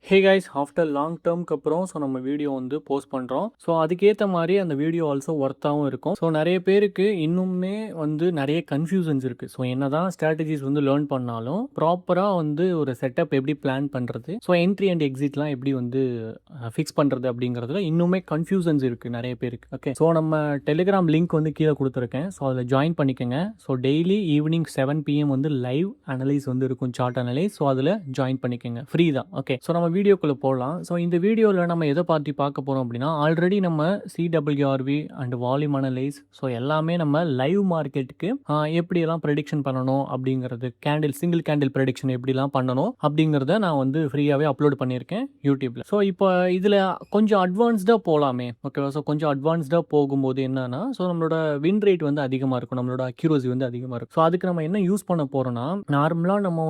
Hey guys after long டேர்ம்க்கு அப்புறம் நம்ம video post பண்ணுறோம். அதுக்கேற்ற மாதிரி அந்த வீடியோ ஆல்சோ ஒர்த்தாகவும் இருக்கும். நிறைய பேருக்கு இன்னுமே நிறைய கன்ஃபியூஷன்ஸ் இருக்குது. என்னதான் ஸ்ட்ராட்டஜிஸ் லேர்ன் பண்ணாலும் ப்ராப்பராக ஒரு செட்டப் எப்படி பிளான் பண்ணுறது, என்ட்ரி அண்ட் எக்ஸிட்லாம் எப்படி ஃபிக்ஸ் பண்ணுறது அப்படிங்கிறதுல இன்னுமே கன்ஃபியூஷன்ஸ் இருக்குது நிறைய பேருக்கு. ஓகே, நம்ம டெலிகிராம் லிங்க் கீழே கொடுத்துருக்கேன். அதில் ஜாயின் பண்ணிக்கோங்க. Daily evening 7 PM live analyse இருக்கும், சார்ட் அனலைஸ். அதில் ஜாயின் பண்ணிக்கோங்க, ஃப்ரீ தான். ஓகே, நம்ம வீடியோக்குள்ளே போகலாம். இந்த வீடியோவில் நம்ம எதை பார்க்க போகிறோம் அப்படின்னா, ஆல்ரெடி நம்ம சிடபிள்யூஆர்வி அண்ட் வால்யூம் அனலைஸ் எல்லாமே நம்ம லைவ் மார்க்கெட்டுக்கு எப்படியெல்லாம் ப்ரெடிக்ஷன் பண்ணணும் அப்படிங்கிறது, சிங்கிள் கேண்டில் ப்ரெடிக்ஷன் எப்படிலாம் பண்ணணும் அப்படிங்கிறத நான் ஃப்ரீயாகவே அப்லோட் பண்ணியிருக்கேன் யூடியூப்பில். இப்போ இதில் கொஞ்சம் அட்வான்ஸ்டாக போகலாமே. ஓகேவா? கொஞ்சம் அட்வான்ஸ்டாக போகும்போது என்னன்னா, நம்மளோட வின் ரேட் அதிகமாக இருக்கும், நம்மளோட அக்யூரசி அதிகமாக இருக்கும். அதுக்கு நம்ம என்ன யூஸ் பண்ண போகிறோம்னா, நார்மலாக நம்ம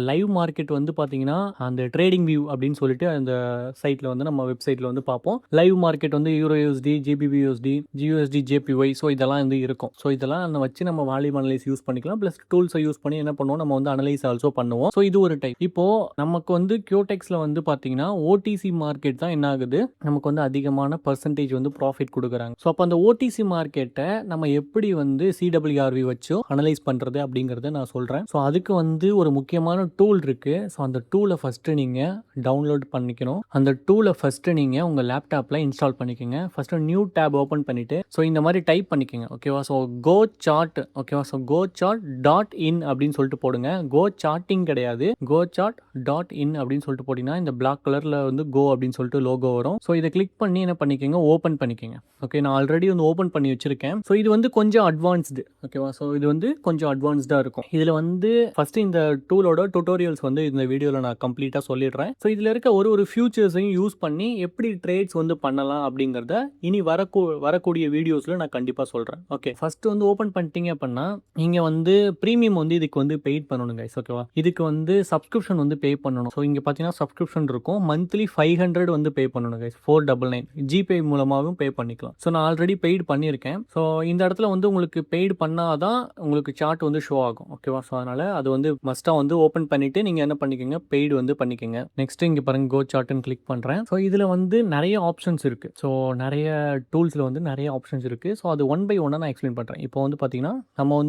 லைவ் மார்க்கெட் பார்த்தீங்கன்னா அந்த ட்ரேடிங் வியூ அப்படின்னு சொல்லிட்டு அந்த சைட்டில் நம்ம வெப்சைட்டில் பார்ப்போம். Live market euro USD, GBPUSD, ஜியூஎஸ்டி, ஜேபிஒய், இதெல்லாம் இருக்கும். இதெல்லாம் வச்சு நம்ம வால்யூம் அனலைஸ் யூஸ் பண்ணிக்கலாம். ப்ளஸ் டூல்ஸை யூஸ் பண்ணி என்ன பண்ணுவோம், நம்ம அனலைஸ் ஆல்சோ பண்ணுவோம். இது ஒரு டைப். இப்போ நமக்கு கியூடெக்ஸ்ல பார்த்தீங்கன்னா ஓடிசி மார்க்கெட் தான் என்ன ஆகுது, நமக்கு அதிகமான பர்சன்டேஜ் ப்ராஃபிட் கொடுக்குறாங்க. அப்போ அந்த ஓடிசி மார்க்கெட்டை நம்ம எப்படி சிடபிள்யூஆர்வி வச்சு அனலைஸ் பண்ணுறது அப்படிங்கிறத நான் சொல்கிறேன். அதுக்கு ஒரு முக்கியமான டூல் இருக்குது. அந்த டூலை ஃபஸ்ட்டு நீங்கள் டவுன்லோட் பண்ணிக்கணும். அந்த டூலை ஃபஸ்ட்டு நீங்கள் உங்கள் லேப்டாப்பில் இன்ஸ்டால் பண்ணிக்கோங்க. ஃபஸ்ட்டு நியூ டேப் ஓப்பன் பண்ணிவிட்டு இந்த மாதிரி டைப் பண்ணிக்கோங்க. ஓகேவா? கோ சார்ட். ஓகேவா? கோ சார்ட் டாட் இன் அப்படின்னு சொல்லிட்டு போடுங்க. கோ சார்ட்டிங் கிடையாது, கோ சார்ட் டாட் இன் அப்படின்னு சொல்லிட்டு போட்டிங்கன்னா இந்த பிளாக் கலரில் கோ அப்படின்னு சொல்லிட்டு லோகோ வரும். இதை கிளிக் பண்ணி என்ன பண்ணிக்கோங்க, ஓப்பன் பண்ணிக்கோங்க. ஓகே, நான் ஆல்ரெடி ஓப்பன் பண்ணி வச்சிருக்கேன். இது கொஞ்சம் அட்வான்ஸ்டு. ஓகேவா? இது கொஞ்சம் அட்வான்ஸ்டாக இருக்கும். இதில் ஃபஸ்ட்டு இந்த டூலோட டுட்டோரியல்ஸ் இந்த வீடியோவில் நான் கம்ப்ளீட்டாக சொல்லிடுறேன். இதில் இருக்க ஒரு ஃபியூச்சர்ஸையும் யூஸ் பண்ணி எப்படி ட்ரேட்ஸ் பண்ணலாம் அப்படிங்கிறத இனி வரக்கூடிய வீடியோஸில் நான் கண்டிப்பாக சொல்கிறேன். ஓகே, ஃபஸ்ட்டு ஓப்பன் பண்ணிட்டீங்க அப்படின்னா நீங்கள் ப்ரீமியம் இதுக்கு பெய்ட் பண்ணணும் கைஸ். ஓகேவா? இதுக்கு சப்ஸ்கிரிப்ஷன் பே பண்ணணும். இங்கே பார்த்தீங்கன்னா சப்ஸ்கிரிப்ஷன் இருக்கும். மந்த்லி 500 பே பண்ணணும் கைஸ். 499 ஜிபே மூலமாகவும் பே பண்ணிக்கலாம். நான் ஆல்ரெடி பெய்டு பண்ணியிருக்கேன். இந்த இடத்துல உங்களுக்கு பெய்டு பண்ணாதான் உங்களுக்கு சார்ட் ஷோ ஆகும். ஓகேவா? அதனால் அது மஸ்ட்டாக ஓப்பன் பண்ணிவிட்டு நீங்கள் என்ன பண்ணிக்கோங்க, பெய்டு பண்ணிக்கோங்க. நெக்ஸ்ட் இங்கே பாருங்க, கோ சார்ட்னு கிளிக் பண்ணுறேன். இதில் நிறைய ஆப்ஷன்ஸ் இருக்குது. நிறைய டூல்ஸில் நிறைய ஆப்ஷன்ஸ் இருக்குது. அது ஒன் பை ஒன்னாக நான் எக்ஸ்பிளைன் பண்ணுறேன். இப்போ பார்த்தீங்கன்னா நம்ம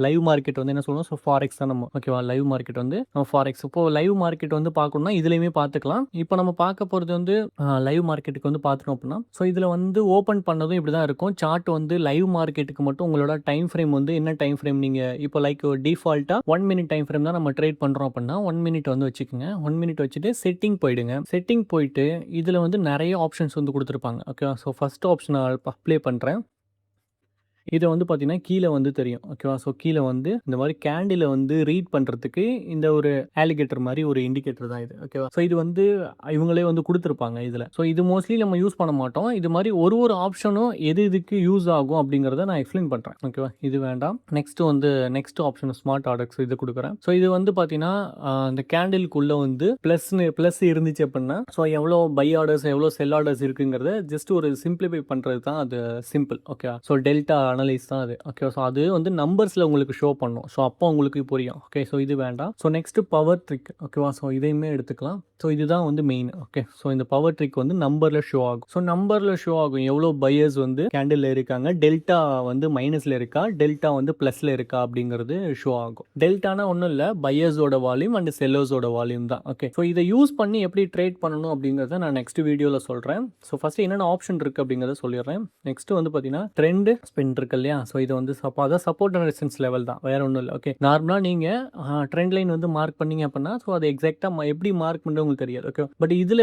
லைவ் மார்க்கெட் என்ன சொல்லுவோம், ஃபாரெக்ஸ் தான் நம்ம. ஓகேவா? லைவ் மார்க்கெட் நம்ம ஃபாரெக்ஸ். இப்போ லைவ் மார்க்கெட் பார்க்கணும்னா இதுலையுமே பார்த்துக்கலாம். இப்போ நம்ம பார்க்க போகிறது லைவ் மார்க்கெட்டுக்கு பார்த்துட்டோம் அப்படின்னா, இதில் ஓப்பன் பண்ணதும் இப்படி தான் இருக்கும். சார்ட் லைவ் மார்க்கெட்டுக்கு மட்டும் உங்களோட டைம் ஃப்ரேம் என்ன டைம் ஃப்ரேம் நீங்கள் இப்போ லைக் டிஃபால்ட்டாக 1 மினிட் டைம் ஃப்ரேம் தான் நம்ம ட்ரேட் பண்ணுறோம் அப்படின்னா 1 மினிட் வச்சுக்கோங்க. 1 மினிட் வச்சுட்டு செட்டிங் போயிடுங்க. செட்டிங் போயிட்டு இதில் நிறைய ஆப்ஷன்ஸ் கொடுத்துருப்பாங்க. ஓகேவா? ஃபர்ஸ்ட் ஆப்ஷன் அப்ளை பண்ணுறேன். இதை பார்த்தீங்கன்னா கீழே தெரியும். ஓகேவா? கீழே இந்த மாதிரி கேண்டில் ரீட் பண்ணுறதுக்கு இந்த ஒரு ஆலிகேட்டர் மாதிரி ஒரு இண்டிகேட்டர் தான் இது. ஓகேவா? இது இவங்களே கொடுத்துருப்பாங்க இதில். இது மோஸ்ட்லி நம்ம யூஸ் பண்ண மாட்டோம். இது மாதிரி ஒரு ஆப்ஷனும் எது இதுக்கு யூஸ் ஆகும் அப்படிங்கிறத நான் எக்ஸ்பிளைன் பண்ணுறேன். ஓகேவா? இது வேண்டாம். நெக்ஸ்ட் ஆப்ஷன் ஸ்மார்ட் ஆர்டர்ஸ் இது கொடுக்குறேன். இது பார்த்தீங்கன்னா இந்த கேண்டிலுக்குள்ளே ப்ளஸ் இருந்துச்சு அப்படின்னா எவ்வளோ பை ஆர்டர்ஸ் எவ்வளோ செல் ஆர்டர்ஸ் இருக்குங்கிறத ஜஸ்ட் ஒரு சிம்பிளிஃபை பண்ணுறது தான் அது. சிம்பிள். ஓகேவா? டெல்டா அனலைஸ் தான் அது. ஓகே, அது நம்பர்ஸில் உங்களுக்கு ஷோ பண்ணும். அப்போ உங்களுக்கு புரியும். ஓகே, இது வேண்டாம். Next power trick. ஓகேவா? இதையுமே எடுத்துக்கலாம். இதுதான் மெயின். ஓகே, இந்த பவர் ட்ரிக் நம்பரில் ஷோ ஆகும். நம்பரில் ஷோ ஆகும் எவ்வளோ பையர்ஸ் கேண்டில் இருக்காங்க, டெல்டா மைனஸில் இருக்கா, டெல்டா ப்ளஸில் இருக்கா அப்படிங்கிறது ஷோ ஆகும். டெல்டானா ஒன்றும் இல்லை, பையர்ஸோட வால்யூம் அண்ட் செல்லர்ஸோட வால்யூம் தான். ஓகே, இதை யூஸ் பண்ணி எப்படி ட்ரேட் பண்ணணும் அப்படிங்கிறத நான் நெக்ஸ்ட் வீடியோவில் சொல்கிறேன். ஃபர்ஸ்ட் என்னென்ன ஆப்ஷன் இருக்குது அப்படிங்கிறத சொல்லிடுறேன். நெக்ஸ்ட் பார்த்தீங்கன்னா ட்ரெண்ட் ஸ்பின் இருக்கு இல்லையா? இது அதான் சப்போர்ட் அண்ட் ரெசிஸ்டன்ஸ் லெவல் தான், வேற ஒன்றும் இல்லை. ஓகே, நார்மலாக நீங்கள் ட்ரெண்ட் லைன் மார்க் பண்ணீங்க அப்படின்னா அது எக்ஸாக்டாக எப்படி மார்க் பண்ணுறது உங்களுக்கு தெரியாது. ஓகே, பட் இதில்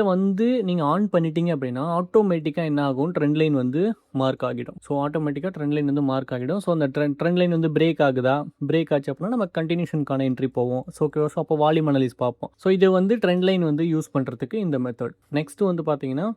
நீங்கள் ஆன் பண்ணிட்டீங்க அப்படின்னா ஆட்டோமேட்டிக்காக என்ன ஆகும், ட்ரெண்ட் லைன் மார்க் ஆகிடும். ஆட்டோமேட்டிக்காக ட்ரெண்ட் லைன் மார்க் ஆகிடும். அந்த ட்ரெண்ட் லைன் பிரேக் ஆகுதா, பிரேக் ஆச்சு அப்படின்னா நம்ம கண்டினியூஷனுக்கான என்ட்ரி போவோம். ஓகேவா? அப்போ வால்யூம் அனலைஸ் பார்ப்போம். இது ட்ரெண்ட் லைன் யூஸ் பண்ணுறதுக்கு இந்த மெத்தட். நெக்ஸ்ட் பார்த்தீங்கன்னா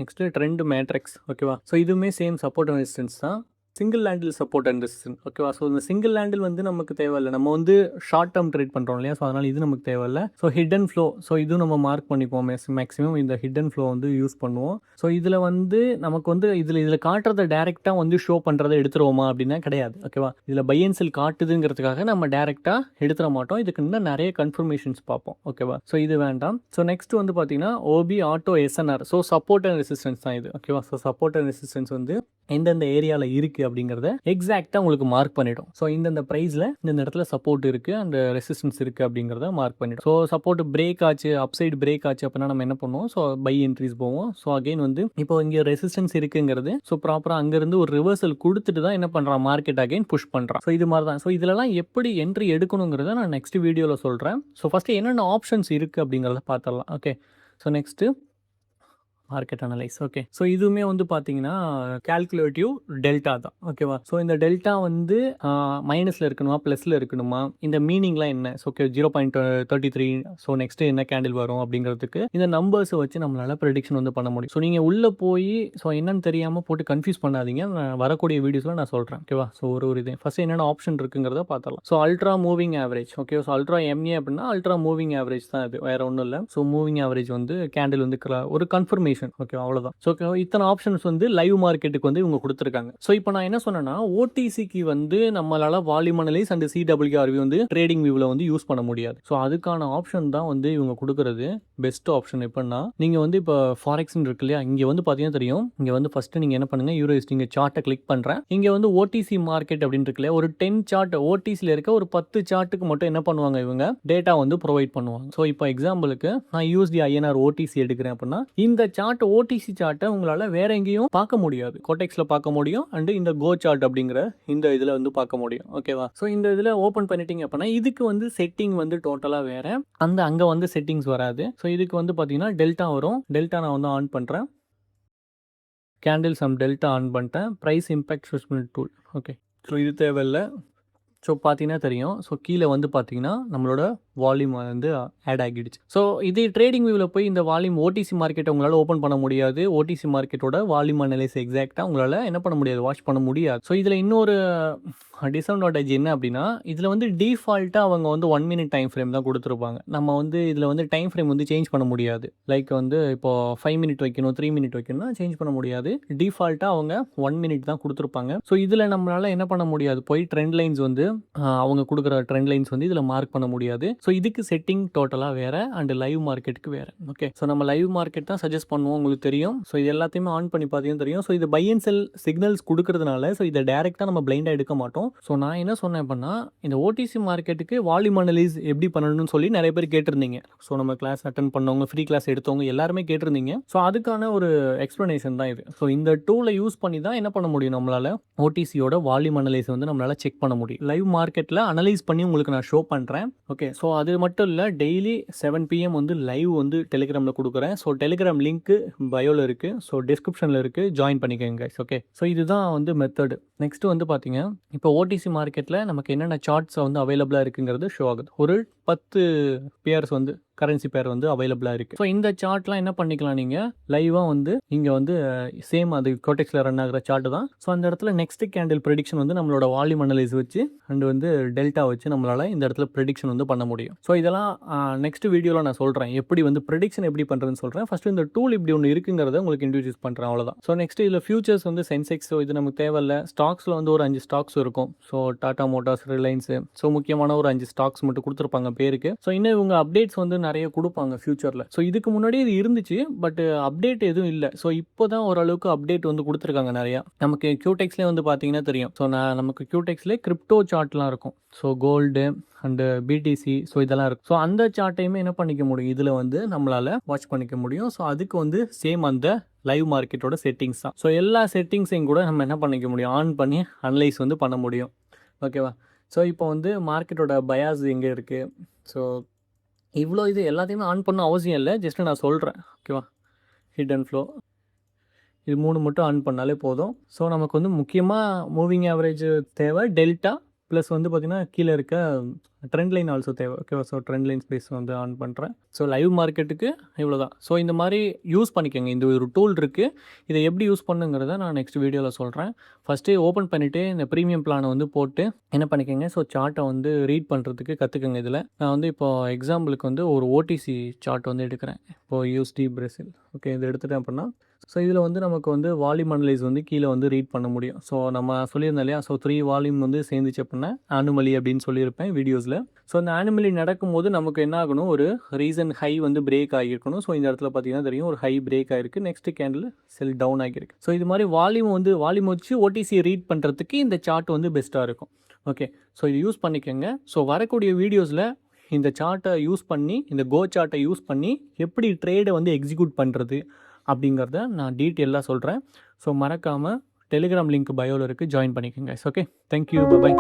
நெக்ஸ்ட் ட்ரெண்ட் மேட்ரிக்ஸ். ஓகேவா? இதுவுமே சேம் சப்போர்ட் அண்ட் ரெசிஸ்டன்ஸ் தான். Single handle support and resistance. ஓகேவா? ஸோ இந்த சிங்கிள் ஹேண்டில் வந்து நமக்கு தேவையில்லை. நம்ம வந்து ஷார்ட் டேர்ம் ட்ரேட் பண்ணுறோம் இல்லையா? ஸோ அதனால் இது நமக்கு தேவையில்லை. ஸோ ஹிடன் ஃப்ளோ, ஸோ இதுவும் நம்ம மார்க் பண்ணிப்போம். மேக்ஸிமம் இந்த ஹிடன் ஃப்ளோ வந்து யூஸ் பண்ணுவோம். ஸோ இதில் வந்து நமக்கு வந்து இதில் காட்டுறத டேரெக்டாக வந்து ஷோ பண்ணுறதை எடுத்துருவோமா அப்படின்னா கிடையாது. ஓகேவா? இதில் பை அண்ட் செல் காட்டுதுங்கிறதுக்காக நம்ம டேரெக்டாக எடுத்துட மாட்டோம். இதுக்கு இன்னும் நிறைய கன்ஃபர்மேஷன்ஸ் பார்ப்போம். ஓகேவா? ஸோ இது வேண்டாம். ஸோ நெக்ஸ்ட் வந்து பார்த்தீங்கன்னா OB auto SNR. So support and resistance தான் இது. ஓகேவா? ஸோ சப்போர்ட் அண்ட் ரெசிஸ்டன்ஸ் வந்து எந்தெந்த ஏரியாவில் இருக்குது அப்படிங்கிறத எக்ஸாக்டாக உங்களுக்கு மார்க் பண்ணிடும். ஸோ இந்தந்த ப்ரைஸில் இந்த இடத்துல சப்போர்ட் இருக்குது அண்ட் ரெசிஸ்டன்ஸ் இருக்குது அப்படிங்கிறத மார்க் பண்ணிடும். ஸோ சப்போர்ட் பிரேக் ஆச்சு, அப்சைடு பிரேக் ஆச்சு அப்படின்னா நம்ம என்ன பண்ணுவோம்? ஸோ பை என்ட்ரிஸ் போவோம். ஸோ அகைன் வந்து இப்போ இங்கே ரெசிஸ்டன்ஸ் இருக்குங்கிறது ஸோ ப்ராப்பராக அங்கேருந்து ஒரு ரிவர்சல் கொடுத்துட்டு தான் என்ன பண்ணுறான்? மார்க்கெட் அகைன் புஷ் பண்ணுறான். ஸோ இது மாதிரி தான். ஸோ இதிலலாம் எப்படி என்ட்ரி எடுக்கணுங்கிறத நான் நெக்ஸ்ட் வீடியோவில் சொல்கிறேன். ஸோ ஃபஸ்ட்டு என்னென்ன ஆப்ஷன்ஸ் இருக்குது அப்படிங்கிறத பார்த்துடலாம். Okay, so next market analyse. Okay, so இதுவுமே வந்து பார்த்தீங்கன்னா கால்குலேட்டிவ் டெல்டா தான். ஓகேவா? ஸோ இந்த டெல்டா வந்து மைனஸில் இருக்கணுமா ப்ளஸில் இருக்கணுமா, இந்த மீனிங்லாம் என்ன? So okay 0.33. ஸோ நெக்ஸ்ட்டு என்ன கேண்டில் வரும் அப்படிங்கிறதுக்கு இந்த நம்பர்ஸை வச்சு நம்மளால் ப்ரெடிக்ஷன் வந்து பண்ண முடியும். ஸோ நீங்கள் உள்ளே போய் ஸோ என்னன்னு தெரியாமல் போட்டு கன்ஃபியூஸ் பண்ணாதீங்க. நான் வரக்கூடிய வீடியோஸில் நான் சொல்கிறேன். ஓகேவா? ஸோ ஒரு இது ஃபஸ்ட்டு என்னென்ன ஆப்ஷன் இருக்குங்கிறத பார்த்துடலாம். So ultra moving average. Okay, so ultra MA அப்படின்னா அல்ட்ரா மூவிங் ஆவரேஜ் தான் இது, வேறு ஒன்றும் இல்லை. ஸோ மூவிங் ஆவரேஜ் வந்து கேண்டில் வந்து ஒரு கன்ஃபர்மேஷன். ஓகே, அவ்வளோதான். ஸோ இத்தனை ஆப்ஷன்ஸ் வந்து லைவ் மார்க்கெட்டுக்கு வந்து இவங்க கொடுத்துருக்காங்க. ஸோ இப்போ நான் என்ன சொன்னேன்னா ஓடிசிக்கு வந்து நம்மளால் வால்யூம் அனலைஸ் அண்ட் சிடபிள்யூஆர்வி வந்து ட்ரேடிங் வியூவில் வந்து யூஸ் பண்ண முடியாது. ஸோ அதுக்கான ஆப்ஷன் தான் வந்து இவங்க கொடுக்குறது பெஸ்ட் ஆப்ஷன். எப்படின்னா நீங்கள் வந்து இப்போ ஃபாரெக்ஸ்ன்னு இருக்கு இல்லையா, இங்கே வந்து பார்த்தீங்கன்னா தெரியும். இங்கே வந்து ஃபஸ்ட்டு நீங்கள் என்ன பண்ணுங்கள், யூரோஸ் நீங்கள் சார்ட்டை கிளிக் பண்ணுறேன். இங்கே வந்து ஓடிசி மார்க்கெட் அப்படின்னு இருக்கு இல்லையா, ஒரு 10 சார்ட் ஓடிசியில் இருக்க ஒரு 10 சார்ட்டுக்கு மட்டும் என்ன பண்ணுவாங்க இவங்க டேட்டா வந்து ப்ரொவைட் பண்ணுவாங்க. ஸோ இப்போ எக்ஸாம்பிளுக்கு நான் யூஎஸ்டி ஐஎன்ஆர் ஓடிசி எடுக்கிறேன் அப்படின்னா இந்த சார்ட் ஓடிசி சார்ட்டை உங்களால் வேற எங்கேயும் பார்க்க முடியாது. கோடெக்ஸில் பார்க்க முடியும் அண்ட் இந்த கோ சார்ட் அப்படிங்கிற இந்த இதில் வந்து பார்க்க முடியும். ஓகேவா? ஸோ இந்த இதில் ஓப்பன் பண்ணிட்டீங்க அப்படின்னா இதுக்கு வந்து செட்டிங் வந்து டோட்டலாக வேற, அங்கே வந்து செட்டிங்ஸ் வராது. ஸோ இதுக்கு வந்து பார்த்தீங்கன்னா டெல்டா வரும். டெல்டா நான் வந்து ஆன் பண்ணுறேன். கேண்டில் சம் டெல்டா ஆன் பண்ணிட்டேன். Price impact assessment tool. Okay, so இது தேவையில்லை. ஸோ பார்த்தீங்கன்னா தெரியும். ஸோ கீழே வந்து பார்த்தீங்கன்னா நம்மளோட வால்யூம் வந்து ஆட் ஆகிடுச்சு. ஸோ இது ட்ரேடிங் வியூவில் போய் இந்த வால்யூம் ஓடிசி மார்க்கெட்டை உங்களால் ஓப்பன் பண்ண முடியாது. ஓடிசி மார்க்கெட்டோட வால்யூம் அனலைஸ் எக்ஸாக்டாக உங்களால் என்ன பண்ண முடியாது? வாட்ச் பண்ண முடியாது. ஸோ இதில் இன்னொரு டிஸ்அட்வான்டேஜ் என்ன அப்படின்னா இதில் வந்து டிஃபால்ட்டாக அவங்க வந்து 1 மினிட் டைம் ஃப்ரேம் தான் கொடுத்துருப்பாங்க. நம்ம வந்து இதில் வந்து டைம் ஃப்ரேம் வந்து சேஞ்ச் பண்ண முடியாது. லைக் வந்து இப்போ 5 மினிட் வைக்கணும், 3 மினிட் வைக்கணும்னா சேஞ்ச் பண்ண முடியாது. டிஃபால்ட்டாக அவங்க 1 மினிட் தான் கொடுத்துருப்பாங்க. ஸோ இதில் நம்மளால் என்ன பண்ண முடியாது? போய் ட்ரெண்ட் லைன்ஸ் வந்து அவங்க கொடுக்குற ட்ரெண்ட் லைன்ஸ் வந்து இதில் மார்க் பண்ண முடியாது. ஸோ இதுக்கு செட்டிங் டோட்டலாக வேறு அண்ட் லைவ் மார்க்கெட்டுக்கு வேறு. ஓகே, ஸோ நம்ம லைவ் மார்க்கெட் தான் சஜஸ்ட் பண்ணுவோம், உங்களுக்கு தெரியும். ஸோ இது எல்லாத்தையுமே ஆன் பண்ணி பார்த்தீங்கன்னா தெரியும். ஸோ இது பை அண்ட் செல் சிக்னல்ஸ் கொடுக்கறதுனால ஸோ இதை டேரெக்டாக நம்ம பிளைண்டாக எடுக்க மாட்டோம். ஸோ நான் என்ன சொன்னேன் அப்படின்னா இந்த ஓடிசி மார்க்கெட்டுக்கு வால்யூம் அனலைஸ் எப்படி பண்ணணும்னு சொல்லி நிறைய பேர் கேட்டிருந்தீங்க. ஸோ நம்ம கிளாஸ் அட்டன் பண்ணவங்க, ஃப்ரீ கிளாஸ் எடுத்தவங்க எல்லாருமே கேட்டிருந்தீங்க. ஸோ அதுக்கான ஒரு எக்ஸ்ப்ளனேஷன் தான் இது. ஸோ இந்த டூலை யூஸ் பண்ணி தான் என்ன பண்ண முடியும்? நம்மளால் ஓடிசியோட வால்யூம் அனலைஸ் வந்து நம்மளால் செக் பண்ண முடியும். லைவ் மார்க்கெட்டில் அனலைஸ் பண்ணி உங்களுக்கு நான் ஷோ பண்ணுறேன். ஓகே, ஸோ அது மட்டும் இல்லை, டெய்லி 7 PM வந்து லைவ் வந்து டெலிகிராமில் கொடுக்குறேன். ஸோ டெலிகிராம் லிங்க்கு பயோவில் இருக்குது. ஸோ டிஸ்கிரிப்ஷனில் இருக்குது, ஜாயின் பண்ணிக்கோங்க கைஸ். ஓகே, ஸோ இதுதான் வந்து மெத்தடு. நெக்ஸ்ட்டு வந்து பார்த்தீங்க இப்போ ஓடிசி மார்க்கெட்டில் நமக்கு என்னென்ன சார்ட்ஸ் வந்து அவைலபிளாக இருக்குங்கிறது ஷோ ஆகுது. ஒரு 10 பேர்ஸ் வந்து கரன்சி பேர் வந்து அவைலபிளாக இருக்குது. ஸோ இந்த சார்ட்லாம் என்ன பண்ணிக்கலாம், நீங்கள் லைவாக வந்து இங்கே வந்து சேம் அது கோடெக்ஸில் ரன் ஆகிற சார்ட்டு தான். ஸோ அந்த இடத்துல நெக்ஸ்ட் கேண்டில் ப்ரெடிக்ஷன் வந்து நம்மளோட வால்யூம் அனலைஸ் வச்சு அண்ட் வந்து டெல்டா வச்சு நம்மளால் இந்த இடத்துல ப்ரெடிக்ஷன் வந்து பண்ண முடியும். ஸோ இதெல்லாம் நெக்ஸ்ட் வீடியோவில் நான் சொல்கிறேன், எப்படி வந்து ப்ரெடிக்ஷன் எப்படி பண்ணுறதுன்னு சொல்கிறேன். ஃபஸ்ட்டு இந்த டூல் இப்படி ஒன்று இருக்குங்கிறத உங்களுக்கு இன்ட்ரடியூஸ் பண்ணுறேன், அவ்வளோதான். ஸோ நெக்ஸ்ட் இதில் ஃபியூச்சர்ஸ் வந்து சென்செக்ஸ். ஸோ இது நமக்கு தேவையில்லை. ஸ்டாக்ஸில் வந்து ஒரு 5 ஸ்டாக்ஸ் இருக்கும். So Tata Motors, Reliance, so முக்கியமான ஒரு 5 ஸ்டாக்ஸ் மட்டும் கொடுத்துருப்பாங்க பேருக்கு. ஸோ இன்னும் இவங்க அப்டேட்ஸ் வந்து நிறைய கொடுப்பாங்க ஃபியூச்சரில். ஸோ இதுக்கு முன்னாடி இது இருந்துச்சு, பட் அப்டேட் எதுவும் இல்லை. ஸோ இப்போ தான் ஓரளவுக்கு அப்டேட் வந்து கொடுத்துருக்காங்க நிறையா. நமக்கு கியூடெக்ஸ்லேயே வந்து பார்த்தீங்கன்னா தெரியும். ஸோ நமக்கு கியூடெக்ஸ்லேயே கிரிப்டோ சார்ட்லாம் இருக்கும். So gold and BTC, so இதெல்லாம் இருக்கும். ஸோ அந்த சார்ட்டையுமே என்ன பண்ணிக்க முடியும்? இதில் வந்து நம்மளால் வாட்ச் பண்ணிக்க முடியும். ஸோ அதுக்கு வந்து சேம் அந்த லைவ் மார்க்கெட்டோட செட்டிங்ஸ் தான். ஸோ எல்லா செட்டிங்ஸையும் கூட நம்ம என்ன பண்ணிக்க முடியும்? ஆன் பண்ணி அனலைஸ் வந்து பண்ண முடியும். ஓகேவா? ஸோ இப்போ வந்து மார்க்கெட்டோட பயாஸ் எங்கே இருக்குது? ஸோ இவ்வளோ இது எல்லாத்தையுமே ஆன் பண்ண அவசியம் இல்லை, ஜஸ்ட்டு நான் சொல்கிறேன். ஓகேவா? ஹிட் அண்ட் ஃப்ளோ இது 3 மட்டும் ஆன் பண்ணாலே போதும். ஸோ நமக்கு வந்து முக்கியமாக மூவிங் ஆவரேஜ் தேவை, டெல்டா ப்ளஸ் வந்து பார்த்தீங்கன்னா கீழே இருக்க ட்ரெண்ட் லைன் ஆல்சோ தேவை. ஓகேவா? ஸோ ட்ரெண்ட் லைன் ஸ்பேஸ் வந்து ஆன் பண்ணுறேன். ஸோ லைவ் மார்க்கெட்டுக்கு இவ்வளோ தான். ஸோ இந்த மாதிரி யூஸ் பண்ணிக்கோங்க. இந்த ஒரு டூல் இருக்குது. இதை எப்படி யூஸ் பண்ணுங்கிறத நான் நெக்ஸ்ட் வீடியோவில் சொல்கிறேன். ஃபஸ்ட்டே ஓப்பன் பண்ணிவிட்டு இந்த ப்ரீமியம் பிளானை வந்து போட்டு என்ன பண்ணிக்கோங்க, ஸோ சார்ட்டை வந்து ரீட் பண்ணுறதுக்கு கற்றுக்கங்க. இதில் நான் வந்து இப்போ எக்ஸாம்பிளுக்கு வந்து ஒரு ஓடிசி சார்ட் வந்து எடுக்கிறேன். இப்போது யூஎஸ்டி பிரேசில். ஓகே, இது எடுத்துட்டேன் அப்படின்னா ஸோ இதில் வந்து நமக்கு வந்து வால்யூம் அனலைஸ் வந்து கீழே வந்து ரீட் பண்ண முடியும். ஸோ நம்ம சொல்லியிருந்தோம் இல்லையா, ஸோ 3 வால்யூம் வந்து சேர்ந்துச்சு அப்படின்னா ஆனுமலி அப்படின்னு சொல்லியிருப்பேன் வீடியோஸில். ஸோ அந்த ஆனுமலி நடக்கும்போது நமக்கு என்ன ஆகணும், ஒரு ரீசன் ஹை வந்து பிரேக் ஆகியிருக்கணும். ஸோ இந்த இடத்துல பார்த்தீங்கன்னா தெரியும், ஒரு ஹை பிரேக் ஆகிருக்கு. நெக்ஸ்ட் கேண்டில் செல் டவுன் ஆகியிருக்கு. ஸோ இது மாதிரி வால்யூம் வச்சு ஓடிசியை ரீட் பண்ணுறதுக்கு இந்த சார்ட் வந்து பெஸ்ட்டாக இருக்கும். ஓகே, ஸோ இது யூஸ் பண்ணிக்கோங்க. ஸோ வரக்கூடிய வீடியோஸில் இந்த சார்ட்டை யூஸ் பண்ணி, இந்த கோ சார்ட்டை யூஸ் பண்ணி எப்படி ட்ரேடை வந்து எக்ஸிக்யூட் பண்ணுறது அப்படிங்கிறத நான் டீட்டெயிலாக சொல்கிறேன். ஸோ மறக்காமல் டெலிகிராம் லிங்க் பயோவில் இருக்குது, ஜாயின் பண்ணிக்கோங்க. Okay, thank you, by.